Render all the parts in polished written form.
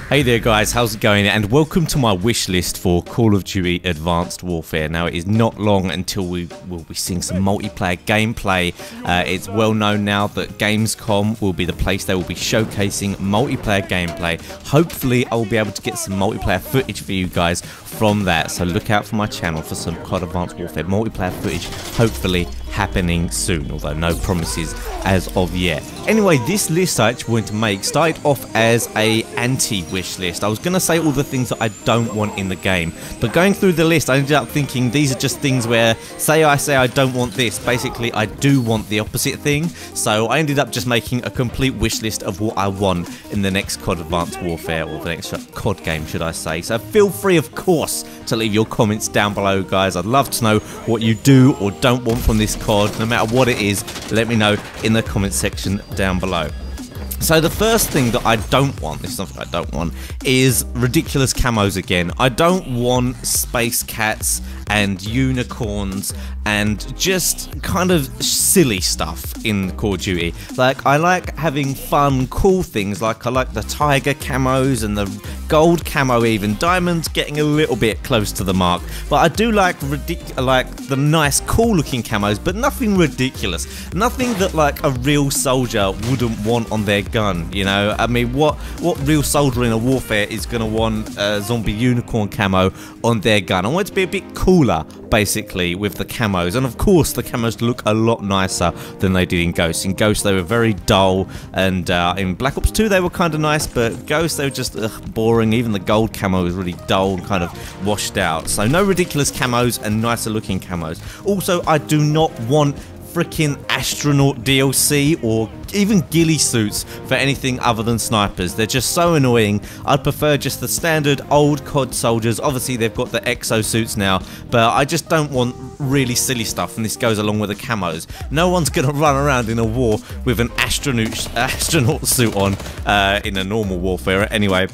Hey there guys, how's it going? And welcome to my wish list for Call of Duty Advanced Warfare. Now it is not long until we will be seeing some multiplayer gameplay. It's well known now that Gamescom will be the place they will be showcasing multiplayer gameplay. Hopefully I'll be able to get some multiplayer footage for you guys from that. So look out for my channel for some COD Advanced Warfare multiplayer footage, hopefully happening soon, although no promises as of yet. Anyway, this list I actually wanted to make started off as a anti-wish list. I was going to say all the things that I don't want in the game, but going through the list I ended up thinking these are just things where say I don't want this, basically I do want the opposite thing. So I ended up just making a complete wish list of what I want in the next COD Advanced Warfare, or the next COD game should I say. So feel free of course to leave your comments down below guys. I'd love to know what you do or don't want from this COD. No matter what it is, let me know in the comment section down below. So the first thing that I don't want, this is something I don't want, is ridiculous camos again. I don't want space cats and unicorns and just kind of silly stuff in Call of Duty. Like, I like having fun, cool things, like I like the tiger camos and the gold camo even. Diamond's getting a little bit close to the mark, but I do like the nice cool looking camos, but nothing ridiculous. Nothing that like a real soldier wouldn't want on their gun, you know? I mean, what real soldier in a warfare is going to want a zombie unicorn camo on their gun? I want it to be a bit cooler, basically, with the camos. And of course, the camos look a lot nicer than they did in Ghost. In Ghost, they were very dull, and in Black Ops 2, they were kind of nice, but Ghost, they were just boring. Even the gold camo was really dull and kind of washed out. So no ridiculous camos and nicer looking camos. Also, I do not want freaking astronaut DLC or even ghillie suits for anything other than snipers. They're just so annoying. I'd prefer just the standard old COD soldiers. Obviously they've got the exo suits now, but I just don't want really silly stuff, and this goes along with the camos. No one's gonna run around in a war with an astronaut suit on in a normal warfare anyway.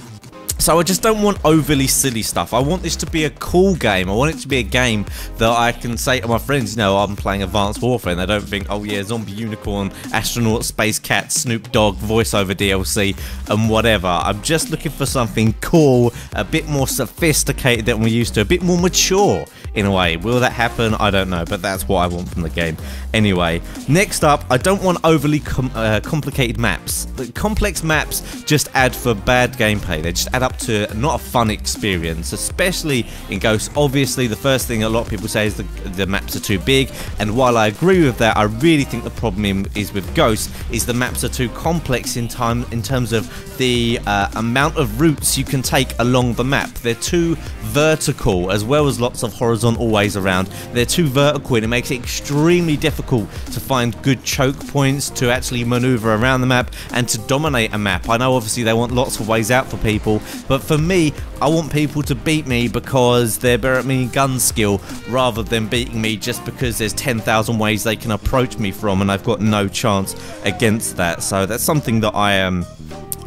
So I just don't want overly silly stuff. I want this to be a cool game. I want it to be a game that I can say to my friends, you know, I'm playing Advanced Warfare, and they don't think, oh yeah, zombie unicorn, astronaut, space cat, Snoop Dogg, voiceover DLC, and whatever. I'm just looking for something cool, a bit more sophisticated than we're used to, a bit more mature in a way. Will that happen? I don't know, but that's what I want from the game. Anyway, next up, I don't want overly complicated maps. The complex maps just add for bad gameplay. They just add up to not a fun experience, especially in Ghost. Obviously the first thing a lot of people say is the maps are too big, and while I agree with that, I really think the problem is with Ghost is the maps are too complex in terms of the amount of routes you can take along the map. They're too vertical, as well as lots of horizontal ways around. They're too vertical, and it makes it extremely difficult to find good choke points, to actually maneuver around the map and to dominate a map. I know obviously they want lots of ways out for people, but for me, I want people to beat me because they're better at me in gun skill, rather than beating me just because there's 10,000 ways they can approach me from, and I've got no chance against that. So that's something that I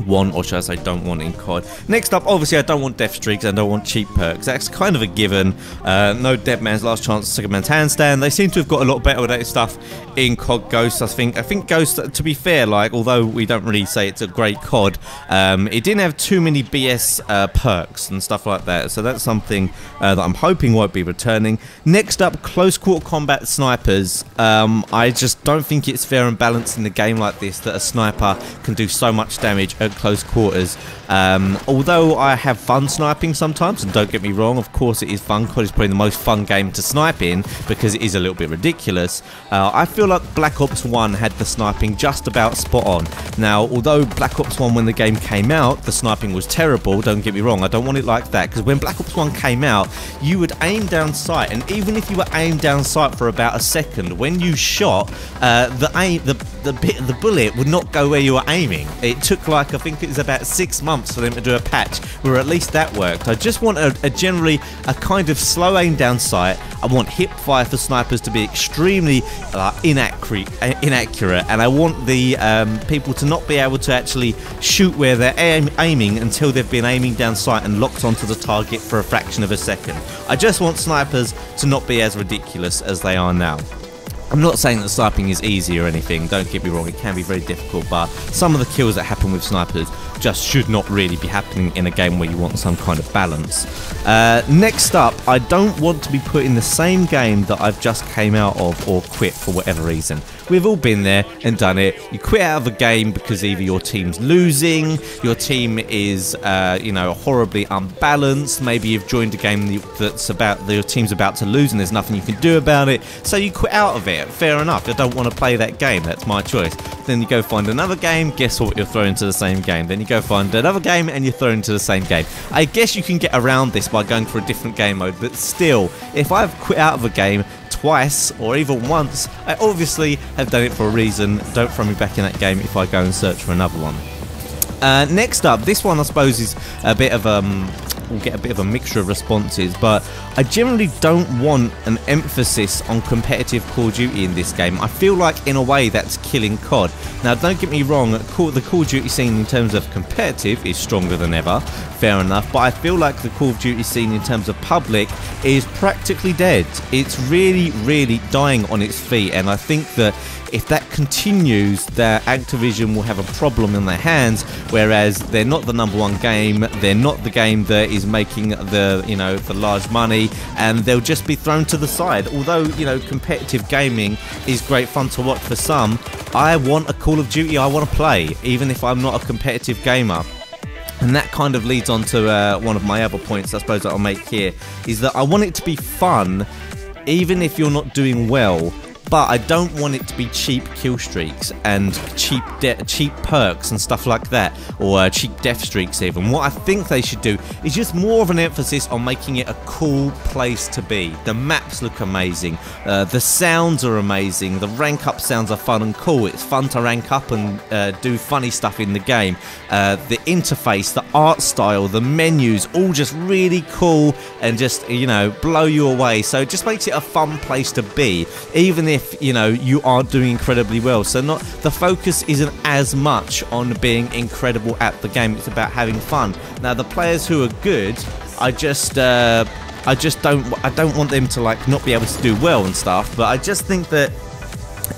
want, or should I say don't want in COD. Next up, obviously I don't want death streaks, I don't want cheap perks. That's kind of a given. No dead man's last chance, second man's handstand. They seem to have got a lot better with that stuff in COD Ghost. I think Ghost, to be fair, like, although we don't really say it's a great COD, it didn't have too many BS perks and stuff like that, so that's something that I'm hoping won't be returning. Next up, close quarter combat snipers. I just don't think it's fair and balanced in a game like this that a sniper can do so much damage at close quarters. Although I have fun sniping sometimes, and don't get me wrong, of course it is fun. COD is probably the most fun game to snipe in because it is a little bit ridiculous. I feel like Black Ops 1 had the sniping just about spot on. Now, although Black Ops 1 when the game came out, the sniping was terrible, don't get me wrong, I don't want it like that, because when Black Ops 1 came out, you would aim down sight, and even if you were aimed down sight for about a second, when you shot, the bullet would not go where you were aiming. It took like, I think it was about 6 months for them to do a patch where at least that worked. I just want a generally a kind of slow aim down sight. I want hip fire for snipers to be extremely inaccurate, and I want the people to not be able to actually shoot where they're aiming until they've been aiming down sight and locked onto the target for a fraction of a second. I just want snipers to not be as ridiculous as they are now. I'm not saying that sniping is easy or anything, don't get me wrong, it can be very difficult, but some of the kills that happen with snipers just should not really be happening in a game where you want some kind of balance. Next up, I don't want to be put in the same game that I've just came out of or quit for whatever reason. We've all been there and done it. You quit out of a game because either your team's losing, your team is, you know, horribly unbalanced. Maybe you've joined a game that's your team's about to lose and there's nothing you can do about it. So you quit out of it. Fair enough. I don't want to play that game. That's my choice. Then you go find another game. Guess what? You're thrown into the same game. Then you go find another game and you're thrown into the same game. I guess you can get around this by going for a different game mode. But still, if I've quit out of a game twice or even once, I obviously have done it for a reason. Don't throw me back in that game if I go and search for another one. Next up, this one I suppose is a bit of we'll get a bit of a mixture of responses, but I generally don't want an emphasis on competitive Call of Duty in this game. I feel like in a way that's killing COD. Now don't get me wrong, the Call of Duty scene in terms of competitive is stronger than ever, fair enough, but I feel like the Call of Duty scene in terms of public is practically dead. It's really dying on its feet, and I think that if that continues, that Activision will have a problem in their hands, whereas they're not the #1 game, they're not the game that is making the, you know, the large money, and they'll just be thrown to the side. Although, you know, competitive gaming is great fun to watch for some, I want a Call of Duty I want to play, even if I'm not a competitive gamer. And that kind of leads on to one of my other points I suppose that I'll make here, is that I want it to be fun even if you're not doing well. But I don't want it to be cheap kill streaks and cheap perks and stuff like that, or cheap death streaks even. What I think they should do is just more of an emphasis on making it a cool place to be. The maps look amazing, the sounds are amazing, the rank up sounds are fun and cool. It's fun to rank up and do funny stuff in the game. The interface, the art style, the menus, all just really cool and just, you know, blow you away. So it just makes it a fun place to be, even if, you know, you are doing incredibly well. So the focus isn't as much on being incredible at the game, it's about having fun. Now the players who are good, I don't want them to like not be able to do well and stuff, but I just think that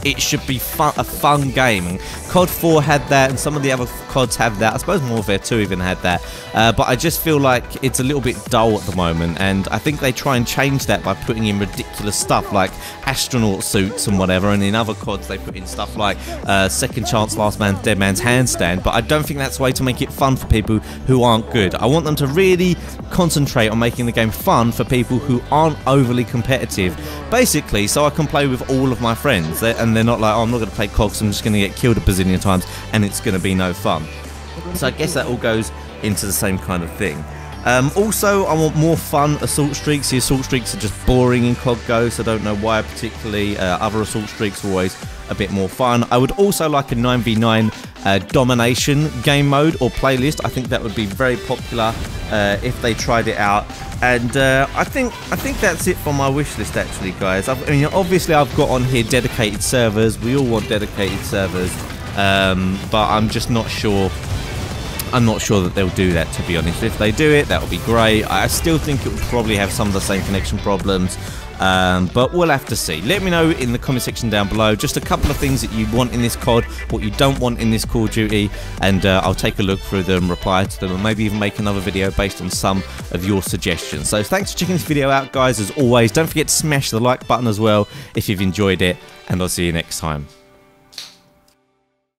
it should be a fun game. COD 4 had that, and some of the other CODs have that. I suppose Modern Warfare 2 even had that. But I just feel like it's a little bit dull at the moment, and I think they try and change that by putting in ridiculous stuff like astronaut suits and whatever, and in other CODs they put in stuff like Second Chance, Last Man, Dead Man's Handstand, but I don't think that's a way to make it fun for people who aren't good. I want them to really concentrate on making the game fun for people who aren't overly competitive, basically, so I can play with all of my friends, and they're not like, oh, I'm not going to play COD because I'm just going to get killed a bazillion times and it's going to be no fun. So I guess that all goes into the same kind of thing. Also, I want more fun assault streaks. The assault streaks are just boring in COD Go, so I don't know why particularly. Other assault streaks are always a bit more fun. I would also like a 9v9 domination game mode or playlist. I think that would be very popular if they tried it out. And I think that's it for my wish list, actually, guys. I mean, obviously I've got on here dedicated servers. We all want dedicated servers, but I'm just not sure. I'm not sure that they'll do that, to be honest. If they do it, that would be great. I still think it would probably have some of the same connection problems, but we'll have to see. Let me know in the comment section down below just a couple of things that you want in this COD, what you don't want in this Call of Duty, and I'll take a look through them, reply to them, and maybe even make another video based on some of your suggestions. So thanks for checking this video out, guys. As always, don't forget to smash the like button as well if you've enjoyed it, and I'll see you next time.